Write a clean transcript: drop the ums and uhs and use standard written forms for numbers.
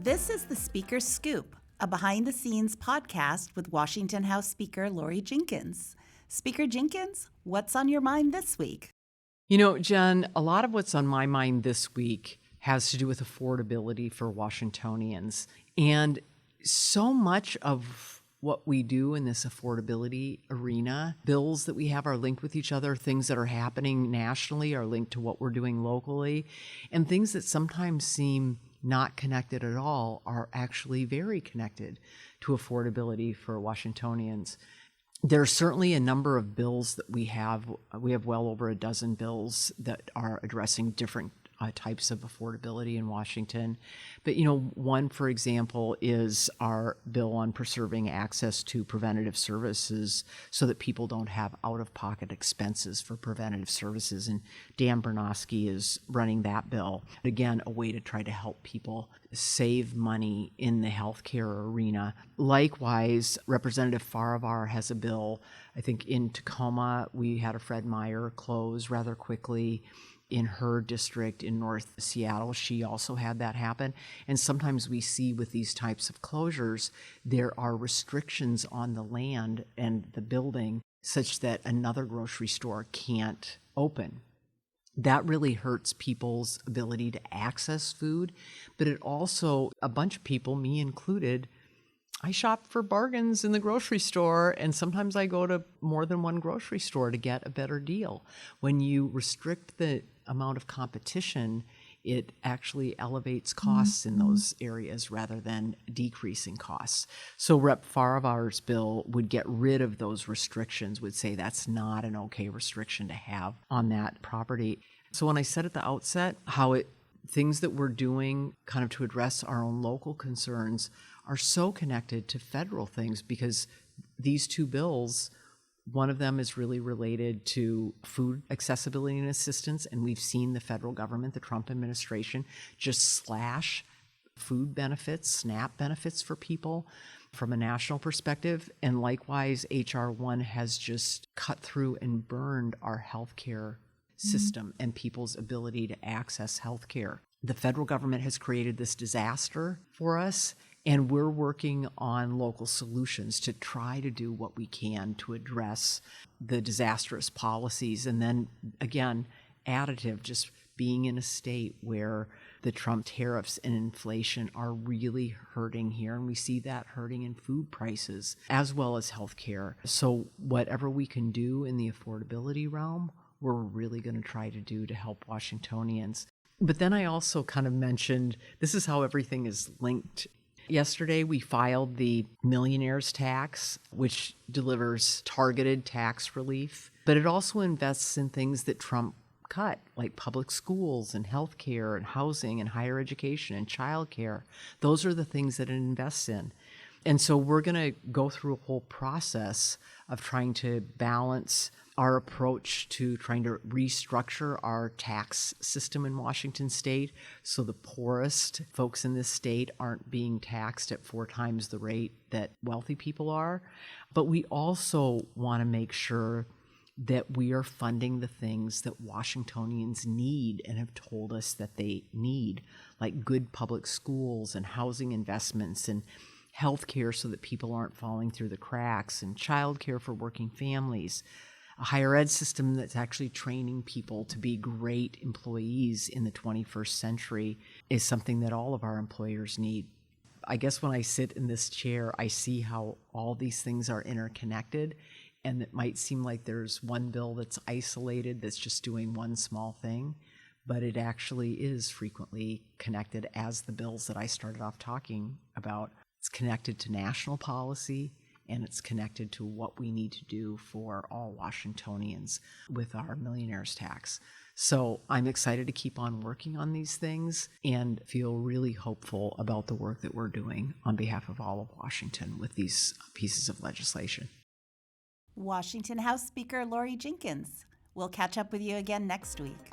This is the Speaker's Scoop, a behind-the-scenes podcast with Washington House Speaker Lori Jinkins. Speaker Jinkins, what's on your mind this week? You know, Jen, a lot of what's on my mind this week has to do with affordability for Washingtonians. And so much of what we do in this affordability arena, bills that we have are linked with each other, things that are happening nationally are linked to what we're doing locally, and things that sometimes seem not connected at all are actually very connected to affordability for Washingtonians. There are certainly a number of bills that we have. We have well over a dozen bills that are addressing different types of affordability in Washington. But, you know, one, for example, is our bill on preserving access to preventative services so that people don't have out-of-pocket expenses for preventative services. And Dan Bernofsky is running that bill. Again, a way to try to help people save money in the healthcare arena. Likewise, Representative Farivar has a bill. I think in Tacoma, we had a Fred Meyer close rather quickly. In her district in North Seattle, she also had that happen. And sometimes we see with these types of closures, there are restrictions on the land and the building such that another grocery store can't open. That really hurts people's ability to access food, but it also, a bunch of people, me included, I shop for bargains in the grocery store, and sometimes I go to more than one grocery store to get a better deal. When you restrict the amount of competition, it actually elevates costs in those areas rather than decreasing costs. So Rep. Farivar's bill would get rid of those restrictions, would say that's not an okay restriction to have on that property. So when I said at the outset how things that we're doing kind of to address our own local concerns are so connected to federal things, because these two bills, one of them is really related to food accessibility and assistance, and we've seen the federal government, the Trump administration, just slash food benefits, SNAP benefits for people from a national perspective. And likewise, H.R. 1 has just cut through and burned our healthcare system and people's ability to access healthcare. The federal government has created this disaster for us, and we're working on local solutions to try to do what we can to address the disastrous policies. And then again, additive, just being in a state where the Trump tariffs and inflation are really hurting here. And we see that hurting in food prices as well as healthcare. So whatever we can do in the affordability realm, we're really going to try to do to help Washingtonians. But then I also kind of mentioned, this is how everything is linked. Yesterday, we filed the Millionaires Tax, which delivers targeted tax relief, but it also invests in things that Trump cut, like public schools and healthcare and housing and higher education and childcare. Those are the things that it invests in. And so we're going to go through a whole process of trying to balance our approach to trying to restructure our tax system in Washington state so the poorest folks in this state aren't being taxed at 4 times the rate that wealthy people are. But we also want to make sure that we are funding the things that Washingtonians need and have told us that they need, like good public schools and housing investments and healthcare so that people aren't falling through the cracks, and childcare for working families. A higher ed system that's actually training people to be great employees in the 21st century is something that all of our employers need. I guess when I sit in this chair, I see how all these things are interconnected, and it might seem like there's one bill that's isolated that's just doing one small thing, but it actually is frequently connected, as the bills that I started off talking about. It's connected to national policy, and it's connected to what we need to do for all Washingtonians with our Millionaires Tax. So I'm excited to keep on working on these things and feel really hopeful about the work that we're doing on behalf of all of Washington with these pieces of legislation. Washington House Speaker Lori Jinkins. We'll catch up with you again next week.